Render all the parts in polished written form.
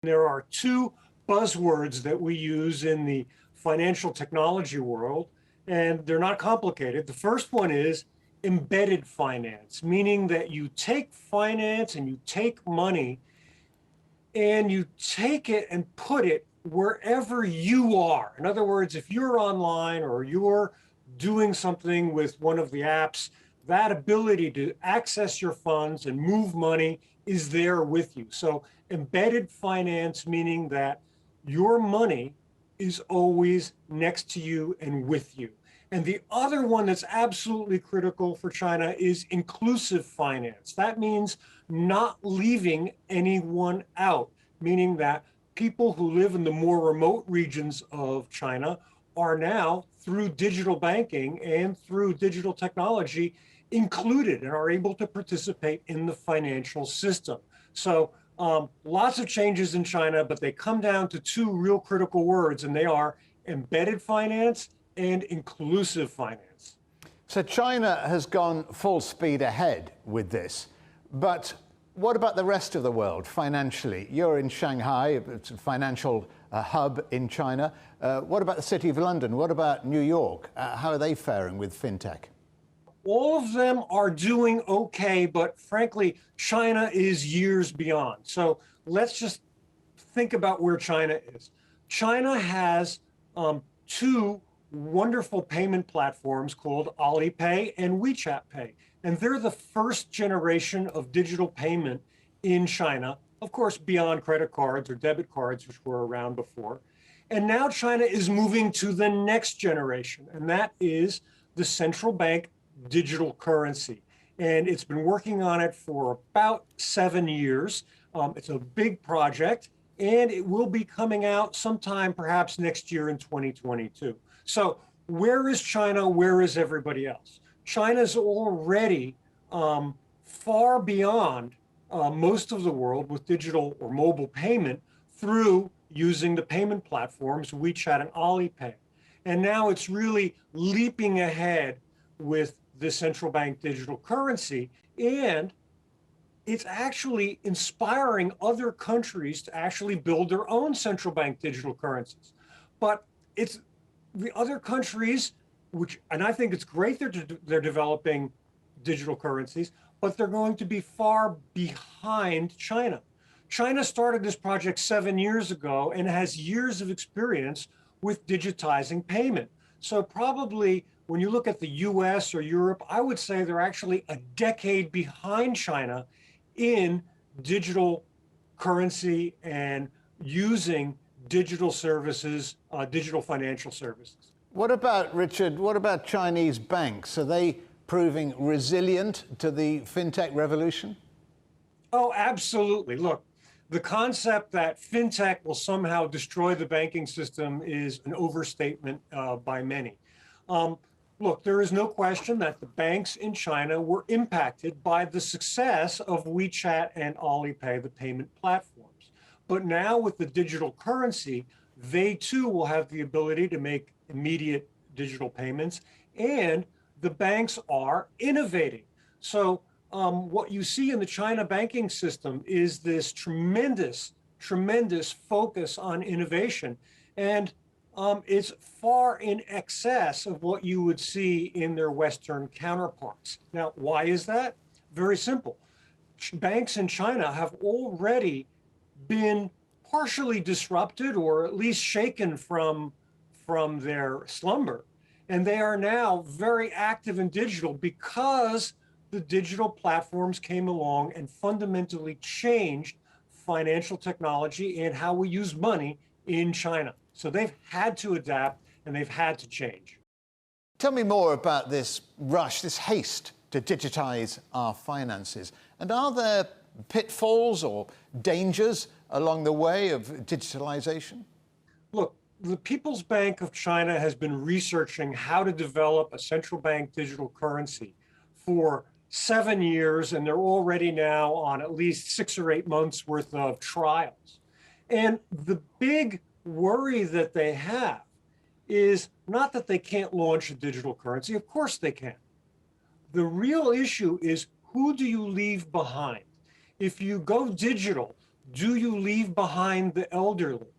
There are two buzzwords that we use in the financial technology world, and they're not complicated. The first one is embedded finance, meaning that you take finance and you take money and you take it and put it wherever you are. In other words, if you're online or you're doing something with one of the apps, that ability to access your funds and move money is there with you. So embedded finance, meaning that your money is always next to you and with you. And the other one that's absolutely critical for China is inclusive finance. That means not leaving anyone out, meaning that people who live in the more remote regions of China are now, through digital banking and through digital technology, included and are able to participate in the financial system. So lots of changes in China, but they come down to two real critical words, and they are embedded finance and inclusive finance. So China has gone full speed ahead with this, but what about the rest of the world financially? You're in Shanghai, it's a financial hub in China. What about the City of London? What about New York? How are they faring with FinTech? All of them are doing okay, but frankly, China is years beyond. So let's just think about where China is. China has two wonderful payment platforms called Alipay and WeChat Pay. And they're the first generation of digital payment in China, of course, beyond credit cards or debit cards, which were around before. And now China is moving to the next generation, and that is the central bank digital currency. And it's been working on it for about 7 years. It's a big project, and it will be coming out sometime perhaps next year in 2022. So where is China? Where is everybody else? China's already far beyond most of the world with digital or mobile payment through using the payment platforms WeChat and Alipay. And now it's really leaping ahead with the central bank digital currency, and it's actually inspiring other countries to actually build their own central bank digital currencies. But it's the other countries, which, and I think it's great they're developing digital currencies, but they're going to be far behind China. China started this project 7 years ago and has years of experience with digitizing payment. So probably when you look at the US or Europe, I would say they're actually a decade behind China in digital currency and using digital services, digital financial services. What about, Richard, what about Chinese banks? Are they proving resilient to the FinTech revolution? Oh, absolutely. Look, the concept that FinTech will somehow destroy the banking system is an overstatement by many. Look, there is no question that the banks in China were impacted by the success of WeChat and Alipay, the payment platforms. But now with the digital currency, they too will have the ability to make immediate digital payments, and the banks are innovating. So what you see in the China banking system is this tremendous focus on innovation. And it's far in excess of what you would see in their Western counterparts. Now, why is that? Very simple. Banks in China have already been partially disrupted or at least shaken from their slumber. And they are now very active in digital because the digital platforms came along and fundamentally changed financial technology and how we use money in China. So they've had to adapt and they've had to change. Tell me more about this rush, this haste to digitize our finances. And are there pitfalls or dangers along the way of digitalization? Look, the People's Bank of China has been researching how to develop a central bank digital currency for 7 years, and they're already now on at least 6 or 8 months worth of trials. And the big worry that they have is not that they can't launch a digital currency. Of course they can. The real issue is, who do you leave behind? If you go digital, Do you leave behind the elderly?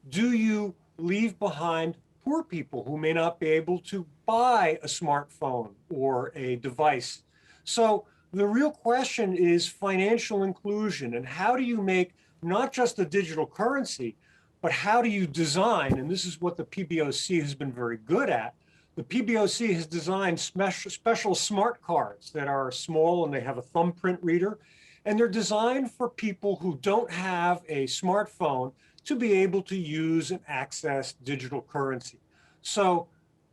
Do you leave behind poor people who may not be able to buy a smartphone or a device? So the real question is financial inclusion, and how do you make not just a digital currency, but how do you design, and this is what the PBOC has been very good at. The PBOC has designed special smart cards that are small and they have a thumbprint reader, and they're designed for people who don't have a smartphone to be able to use and access digital currency. So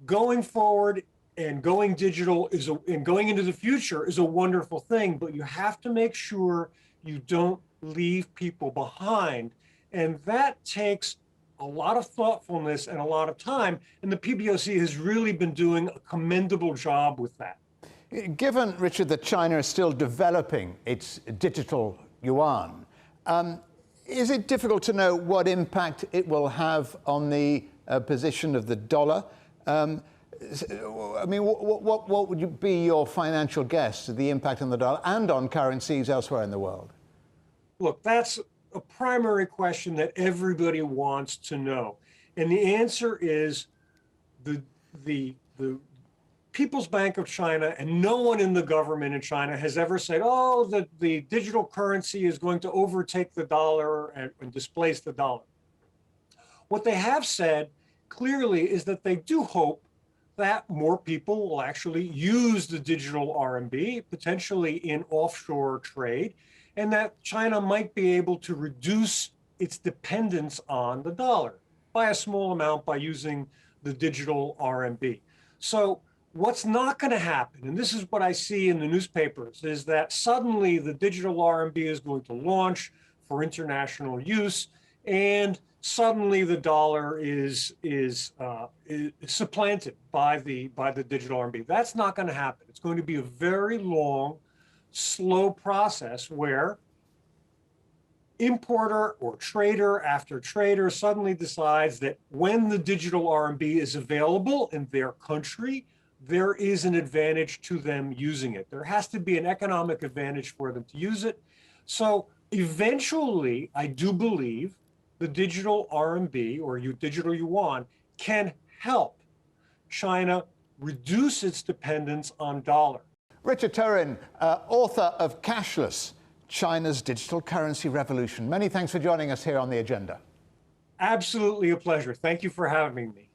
going forward and going digital and going into the future is a wonderful thing, but you have to make sure you don't leave people behind. And that takes a lot of thoughtfulness and a lot of time. And the PBOC has really been doing a commendable job with that. Given, Richard, that China is still developing its digital yuan, is it difficult to know what impact it will have on the position of the dollar? I mean, what would be your financial guess of the impact on the dollar and on currencies elsewhere in the world? Look, that's a primary question that everybody wants to know. And the answer is the People's Bank of China, and no one in the government in China has ever said, oh, the digital currency is going to overtake the dollar and displace the dollar. What they have said clearly is that they do hope that more people will actually use the digital RMB, potentially in offshore trade, and that China might be able to reduce its dependence on the dollar by a small amount by using the digital RMB. So what's not going to happen, and this is what I see in the newspapers, is that suddenly the digital RMB is going to launch for international use, and suddenly the dollar is supplanted by the digital RMB. That's not going to happen. It's going to be a very long, slow process where importer or trader after trader suddenly decides that when the digital RMB is available in their country, there is an advantage to them using it. There has to be an economic advantage for them to use it. So eventually, I do believe the digital RMB or digital yuan can help China reduce its dependence on dollar. Richard Turrin, author of Cashless, China's Digital Currency Revolution. Many thanks for joining us here on The Agenda. Absolutely a pleasure. Thank you for having me.